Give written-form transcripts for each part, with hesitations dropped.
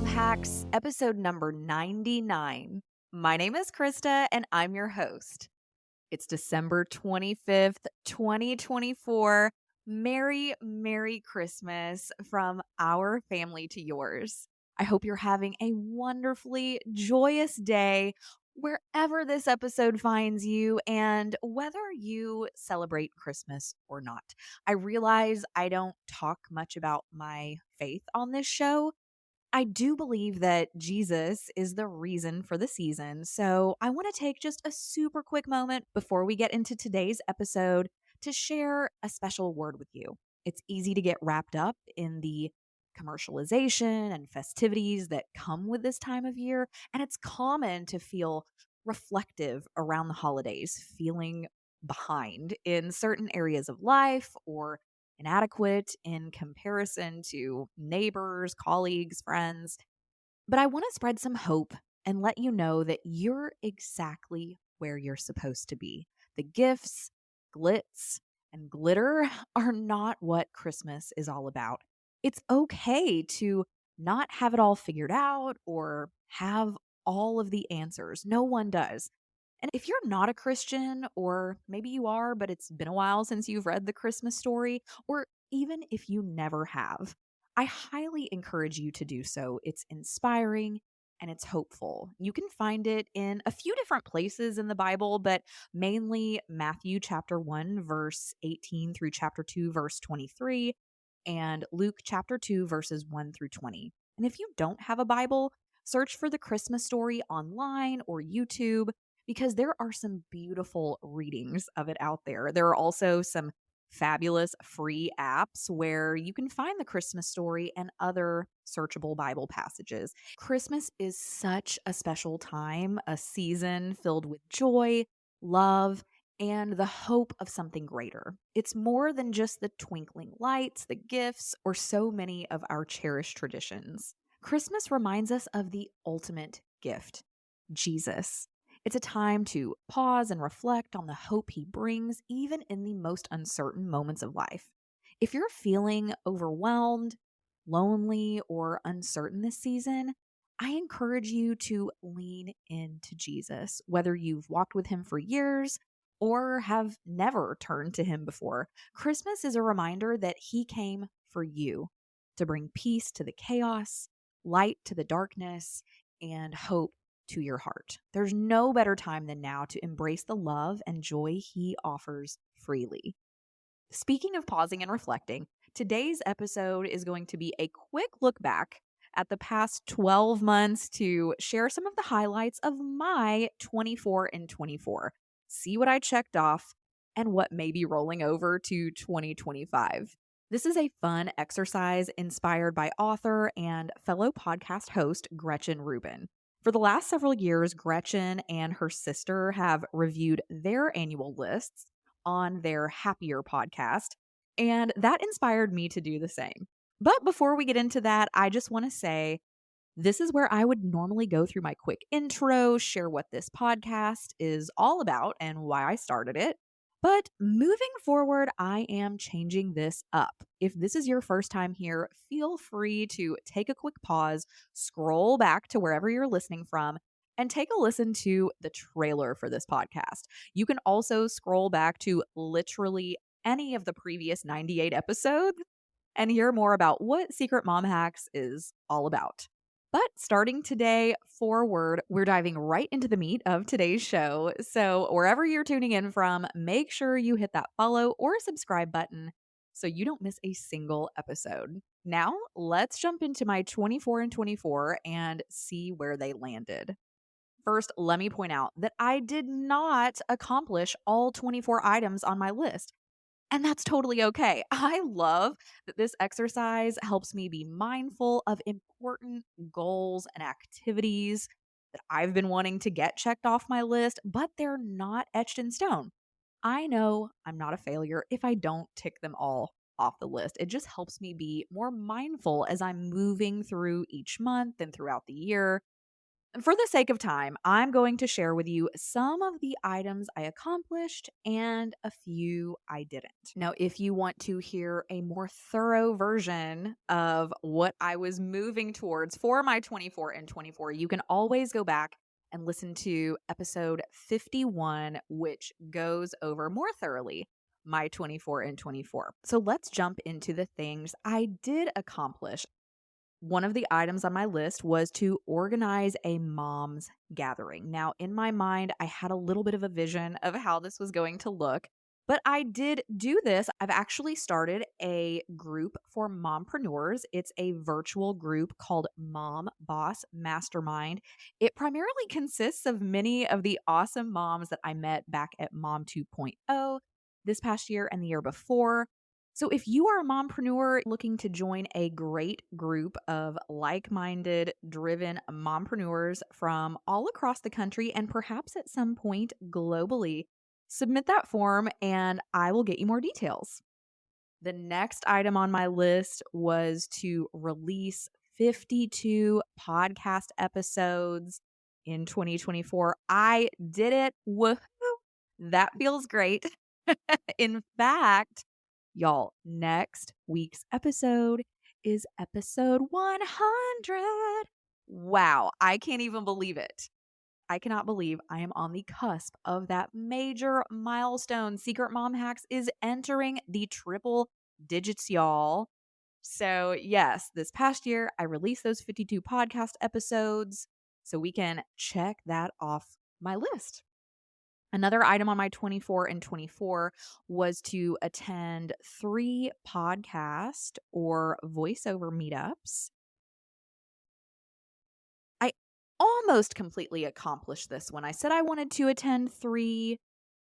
Hacks, episode number 99. My name is Krista, and I'm your host. It's December 25th, 2024. Merry Christmas from our family to yours. I hope you're having a wonderfully joyous day wherever this episode finds you and whether you celebrate Christmas or not. I realize I don't talk much about my faith on this show. I do believe that Jesus is the reason for the season. So I want to take just a super quick moment before we get into today's episode to share a special word with you. It's easy to get wrapped up in the commercialization and festivities that come with this time of year. And it's common to feel reflective around the holidays, feeling behind in certain areas of life or inadequate in comparison to neighbors, colleagues, friends. But I want to spread some hope and let you know that you're exactly where you're supposed to be. The gifts, glitz, and glitter are not what Christmas is all about. It's okay to not have it all figured out or have all of the answers. No one does. And if you're not a Christian, or maybe you are, but it's been a while since you've read the Christmas story, or even if you never have, I highly encourage you to do so. It's inspiring and it's hopeful. You can find it in a few different places in the Bible, but mainly Matthew chapter 1, verse 18 through chapter 2, verse 23, and Luke chapter 2, verses 1 through 20. And if you don't have a Bible, search for the Christmas story online or YouTube because there are some beautiful readings of it out there. There are also some fabulous free apps where you can find the Christmas story and other searchable Bible passages. Christmas is such a special time, a season filled with joy, love, and the hope of something greater. It's more than just the twinkling lights, the gifts, or so many of our cherished traditions. Christmas reminds us of the ultimate gift, Jesus. It's a time to pause and reflect on the hope he brings, even in the most uncertain moments of life. If you're feeling overwhelmed, lonely, or uncertain this season, I encourage you to lean into Jesus, whether you've walked with him for years or have never turned to him before. Christmas is a reminder that he came for you to bring peace to the chaos, light to the darkness, and hope to your heart. There's no better time than now to embrace the love and joy he offers freely. Speaking of pausing and reflecting, today's episode is going to be a quick look back at the past 12 months to share some of the highlights of my 24 and 24. See what I checked off and what may be rolling over to 2025. This is a fun exercise inspired by author and fellow podcast host Gretchen Rubin. For the last several years, Gretchen and her sister have reviewed their annual lists on their Happier podcast, and that inspired me to do the same. But before we get into that, I just want to say this is where I would normally go through my quick intro, share what this podcast is all about and why I started it. But moving forward, I am changing this up. If this is your first time here, feel free to take a quick pause, scroll back to wherever you're listening from, and take a listen to the trailer for this podcast. You can also scroll back to literally any of the previous 98 episodes and hear more about what Secret Mom Hacks is all about. But starting today forward, we're diving right into the meat of today's show. So, wherever you're tuning in from, make sure you hit that follow or subscribe button so you don't miss a single episode. Now, let's jump into my 24 and 24 and see where they landed. First, let me point out that I did not accomplish all 24 items on my list. And that's totally okay. I love that this exercise helps me be mindful of important goals and activities that I've been wanting to get checked off my list, but they're not etched in stone. I know I'm not a failure if I don't tick them all off the list. It just helps me be more mindful as I'm moving through each month and throughout the year. For the sake of time, I'm going to share with you some of the items I accomplished and a few I didn't. Now, if you want to hear a more thorough version of what I was moving towards for my 24 and 24, you can always go back and listen to episode 51, which goes over more thoroughly my 24 and 24. So let's jump into the things I did accomplish. One of the items on my list was to organize a mom's gathering. Now, in my mind, I had a little bit of a vision of how this was going to look, but I did do this. I've actually started a group for mompreneurs. It's a virtual group called Mom Boss Mastermind. It primarily consists of many of the awesome moms that I met back at Mom 2.0 this past year and the year before. So, if you are a mompreneur looking to join a great group of like minded, driven mompreneurs from all across the country and perhaps at some point globally, submit that form and I will get you more details. The next item on my list was to release 52 podcast episodes in 2024. I did it. Woohoo! That feels great. In fact, y'all, next week's episode is episode 100. Wow, I can't even believe it. I cannot believe I am on the cusp of that major milestone. Secret Mom Hacks is entering the triple digits, y'all. So, yes, this past year, I released those 52 podcast episodes so we can check that off my list. Another item on my 24 and 24 was to attend 3 podcast or voiceover meetups. I almost completely accomplished this one. I said I wanted to attend 3.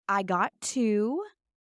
I got 2.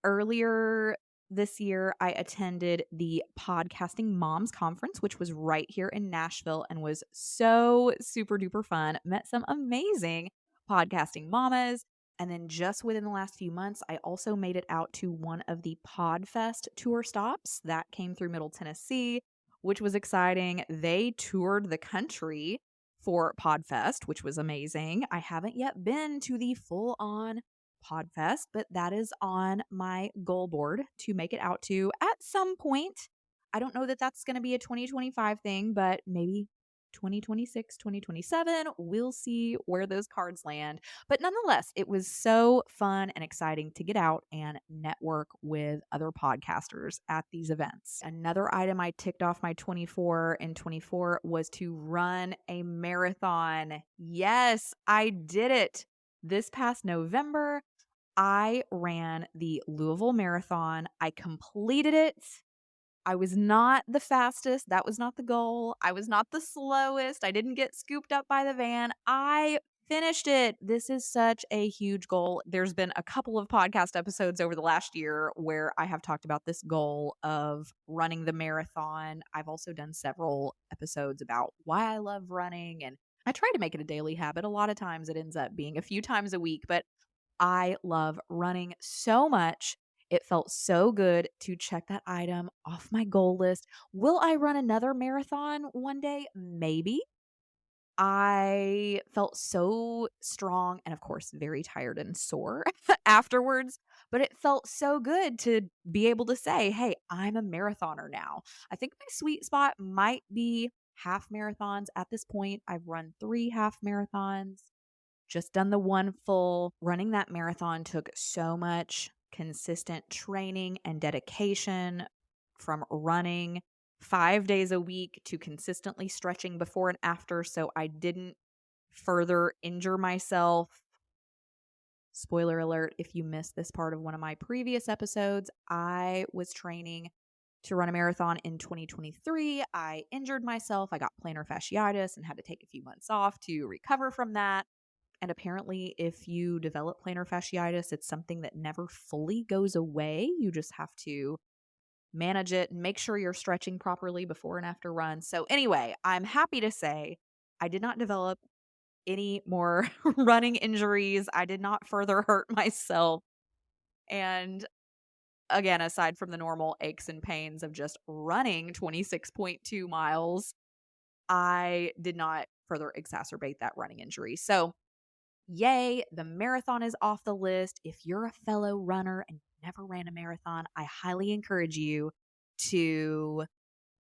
Earlier this year, I attended the Podcasting Moms Conference, which was right here in Nashville and was so super duper fun. Met some amazing podcasting mamas. And then just within the last few months, I also made it out to one of the PodFest tour stops that came through Middle Tennessee, which was exciting. They toured the country for PodFest, which was amazing. I haven't yet been to the full on PodFest, but that is on my goal board to make it out to at some point. I don't know that that's going to be a 2025 thing, but maybe 2026, 2027. We'll see where those cards land. But nonetheless, it was so fun and exciting to get out and network with other podcasters at these events. Another item I ticked off my 24 and 24 was to run a marathon. Yes, I did it. This past November, I ran the Louisville Marathon. I completed it. I was not the fastest. That was not the goal. I was not the slowest. I didn't get scooped up by the van. I finished it. This is such a huge goal. There's been a couple of podcast episodes over the last year where I have talked about this goal of running the marathon. I've also done several episodes about why I love running, and I try to make it a daily habit. A lot of times it ends up being a few times a week, but I love running so much. It felt so good to check that item off my goal list. Will I run another marathon one day? Maybe. I felt so strong and, of course, very tired and sore afterwards, but it felt so good to be able to say, hey, I'm a marathoner now. I think my sweet spot might be half marathons at this point. I've run 3 half marathons, just done the one full. Running that marathon took so much consistent training and dedication, from running 5 days a week to consistently stretching before and after so I didn't further injure myself. Spoiler alert, if you missed this part of one of my previous episodes, I was training to run a marathon in 2023. I injured myself. I got plantar fasciitis and had to take a few months off to recover from that. And apparently, if you develop plantar fasciitis, it's something that never fully goes away. You just have to manage it and make sure you're stretching properly before and after runs. So anyway, I'm happy to say I did not develop any more running injuries. I did not further hurt myself. And again, aside from the normal aches and pains of just running 26.2 miles, I did not further exacerbate that running injury. So, yay, the marathon is off the list. If you're a fellow runner and you've never ran a marathon, I highly encourage you to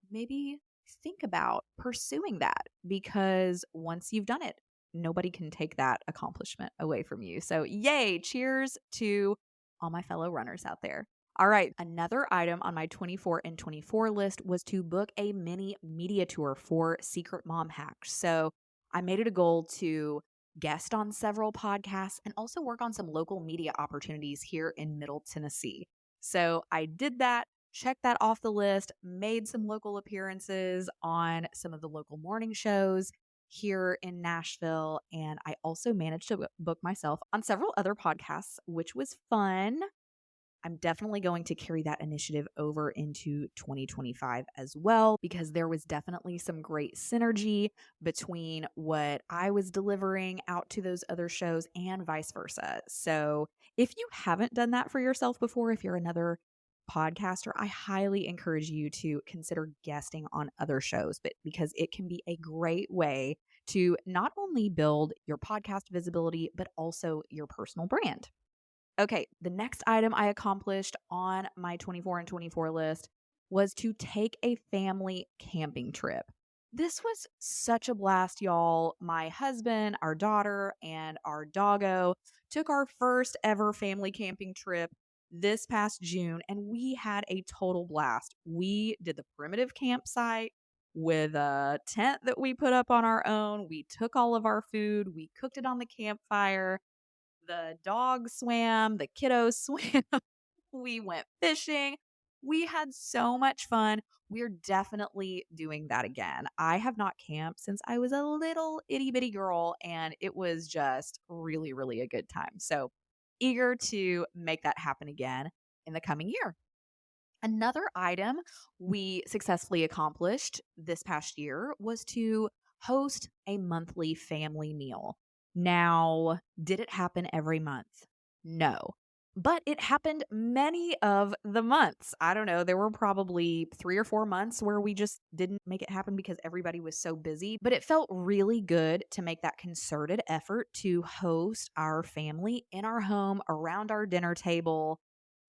maybe think about pursuing that, because once you've done it, nobody can take that accomplishment away from you. So, yay, cheers to all my fellow runners out there. All right, another item on my 24 and 24 list was to book a mini media tour for Secret Mom Hacks. So, I made it a goal to guest on several podcasts and also work on some local media opportunities here in Middle Tennessee. So, I did that. Check that off the list, made some local appearances on some of the local morning shows here in Nashville. And I also managed to book myself on several other podcasts, which was fun. I'm definitely going to carry that initiative over into 2025 as well, because there was definitely some great synergy between what I was delivering out to those other shows and vice versa. So if you haven't done that for yourself before, if you're another podcaster, I highly encourage you to consider guesting on other shows, but because it can be a great way to not only build your podcast visibility, but also your personal brand. Okay, the next item I accomplished on my 24 and 24 list was to take a family camping trip. This was such a blast, y'all. My husband, our daughter, and our doggo took our first ever family camping trip this past June, and we had a total blast. We did the primitive campsite with a tent that we put up on our own. We took all of our food, we cooked it on the campfire. The dogs swam, the kiddos swam, we went fishing. We had so much fun. We're definitely doing that again. I have not camped since I was a little itty bitty girl, and it was just really, really a good time. So eager to make that happen again in the coming year. Another item we successfully accomplished this past year was to host a monthly family meal. Now, did it happen every month? No. But it happened many of the months. I don't know. There were probably 3 or 4 months where we just didn't make it happen because everybody was so busy. But it felt really good to make that concerted effort to host our family in our home around our dinner table,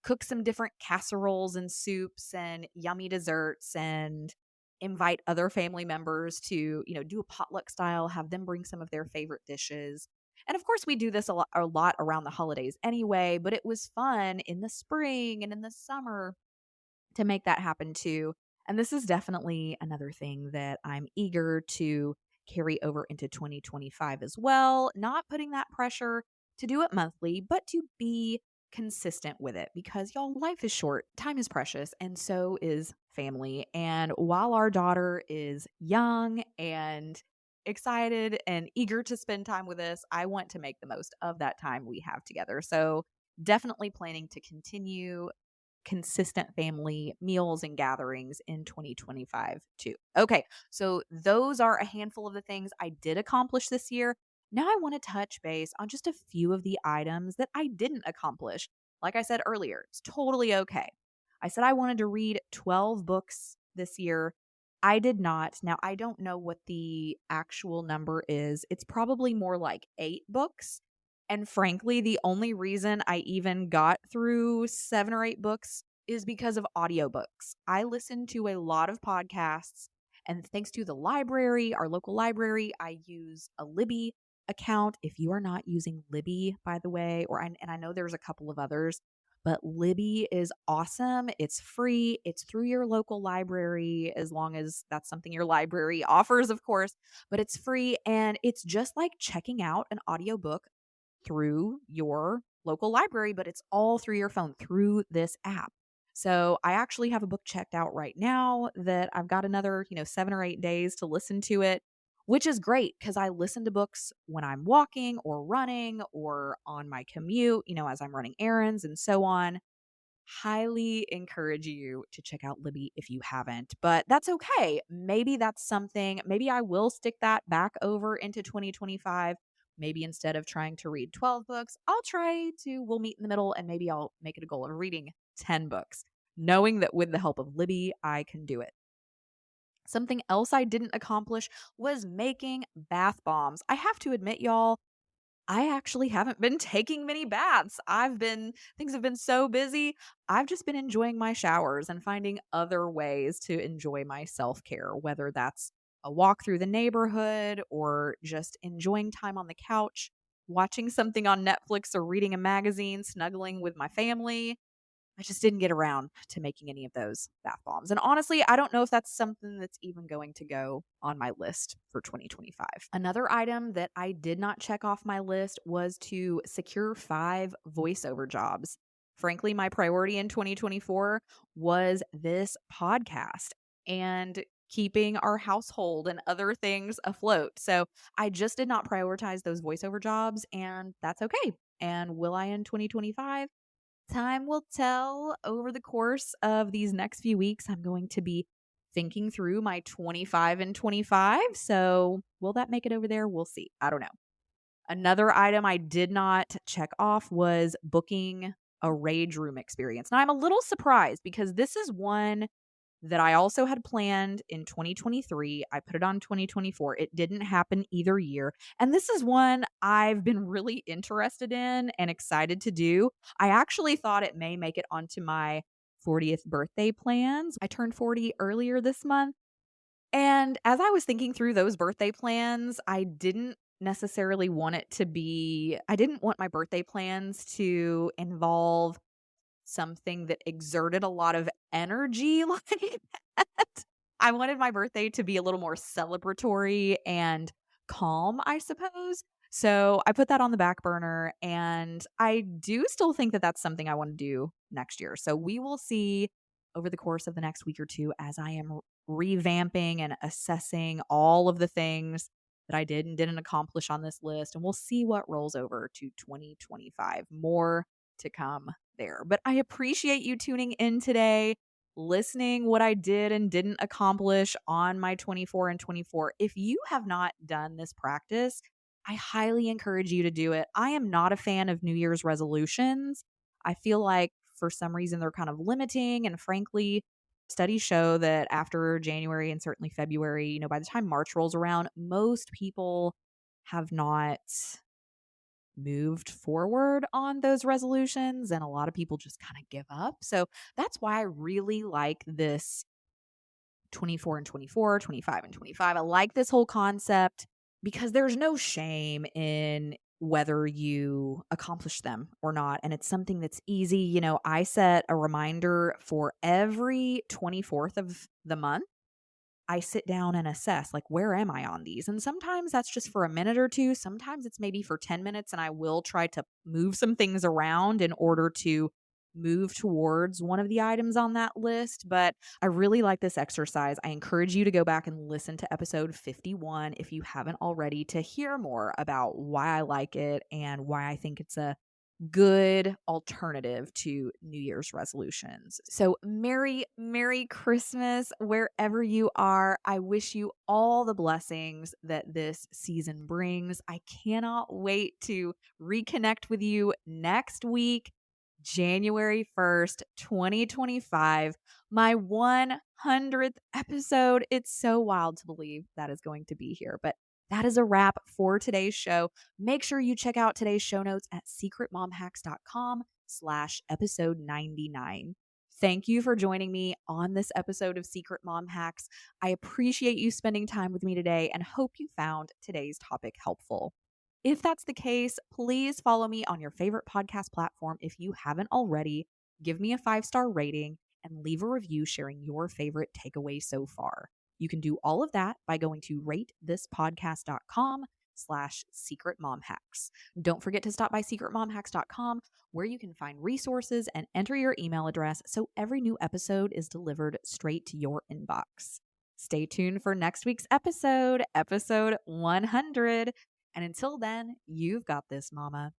cook some different casseroles and soups and yummy desserts, and invite other family members to, do a potluck style, have them bring some of their favorite dishes. And of course, we do this a lot around the holidays anyway, but it was fun in the spring and in the summer to make that happen too. And this is definitely another thing that I'm eager to carry over into 2025 as well. Not putting that pressure to do it monthly, but to be consistent with it, because y'all, life is short, time is precious, and so is family. And while our daughter is young and excited and eager to spend time with us, I want to make the most of that time we have together. So definitely planning to continue consistent family meals and gatherings in 2025 too. Okay, so those are a handful of the things I did accomplish this year. Now I want to touch base on just a few of the items that I didn't accomplish. Like I said earlier, it's totally okay. I said I wanted to read 12 books this year. I did not. Now, I don't know what the actual number is. It's probably more like 8 books. And frankly, the only reason I even got through 7 or 8 books is because of audiobooks. I listen to a lot of podcasts, and thanks to the library, our local library, I use a Libby account. If you are not using Libby, by the way, and I know there's a couple of others, but Libby is awesome. It's free. It's through your local library, as long as that's something your library offers, of course, but it's free, and it's just like checking out an audiobook through your local library, but it's all through your phone through this app. So I actually have a book checked out right now that I've got another, 7 or 8 days to listen to it, which is great because I listen to books when I'm walking or running or on my commute, as I'm running errands and so on. Highly encourage you to check out Libby if you haven't, but that's okay. Maybe that's something, maybe I will stick that back over into 2025. Maybe instead of trying to read 12 books, we'll meet in the middle, and maybe I'll make it a goal of reading 10 books, knowing that with the help of Libby, I can do it. Something else I didn't accomplish was making bath bombs. I have to admit, y'all, I actually haven't been taking many baths. Things have been so busy. I've just been enjoying my showers and finding other ways to enjoy my self care, whether that's a walk through the neighborhood or just enjoying time on the couch, watching something on Netflix or reading a magazine, snuggling with my family. I just didn't get around to making any of those bath bombs. And honestly, I don't know if that's something that's even going to go on my list for 2025. Another item that I did not check off my list was to secure 5 voiceover jobs. Frankly, my priority in 2024 was this podcast and keeping our household and other things afloat. So I just did not prioritize those voiceover jobs, and that's okay. And will I in 2025? Time will tell. Over the course of these next few weeks, I'm going to be thinking through my 25 and 25. So, will that make it over there? We'll see. I don't know. Another item I did not check off was booking a rage room experience. Now, I'm a little surprised because this is one that I also had planned in 2023. I put it on 2024. It didn't happen either year. And this is one I've been really interested in and excited to do. I actually thought it may make it onto my 40th birthday plans. I turned 40 earlier this month. And as I was thinking through those birthday plans, I didn't necessarily want it to be, I didn't want my birthday plans to involve something that exerted a lot of energy like that. I wanted my birthday to be a little more celebratory and calm, I suppose. So I put that on the back burner, and I do still think that that's something I want to do next year. So we will see over the course of the next week or two as I am revamping and assessing all of the things that I did and didn't accomplish on this list. And we'll see what rolls over to 2025. More to come there. But I appreciate you tuning in today, listening what I did and didn't accomplish on my 24 and 24. If you have not done this practice, I highly encourage you to do it. I am not a fan of New Year's resolutions. I feel like for some reason they're kind of limiting. And frankly, studies show that after January and certainly February, by the time March rolls around, most people have not moved forward on those resolutions, and a lot of people just kind of give up. So that's why I really like this 24 and 24, 25 and 25. I like this whole concept because there's no shame in whether you accomplish them or not. And it's something that's easy. I set a reminder for every 24th of the month. I sit down and assess, like, where am I on these? And sometimes that's just for a minute or two. Sometimes it's maybe for 10 minutes, and I will try to move some things around in order to move towards one of the items on that list. But I really like this exercise. I encourage you to go back and listen to episode 51 if you haven't already, to hear more about why I like it and why I think it's a good alternative to New Year's resolutions. So Merry Christmas wherever you are. I wish you all the blessings that this season brings. I cannot wait to reconnect with you next week, January 1st, 2025, my 100th episode. It's so wild to believe that is going to be here, but that is a wrap for today's show. Make sure you check out today's show notes at secretmomhacks.com/episode 99. Thank you for joining me on this episode of Secret Mom Hacks. I appreciate you spending time with me today and hope you found today's topic helpful. If that's the case, please follow me on your favorite podcast platform if you haven't already. Give me a 5-star rating and leave a review sharing your favorite takeaway so far. You can do all of that by going to ratethispodcast.com/secretmomhacks. Don't forget to stop by secretmomhacks.com, where you can find resources and enter your email address so every new episode is delivered straight to your inbox. Stay tuned for next week's episode 100. And until then, you've got this, mama.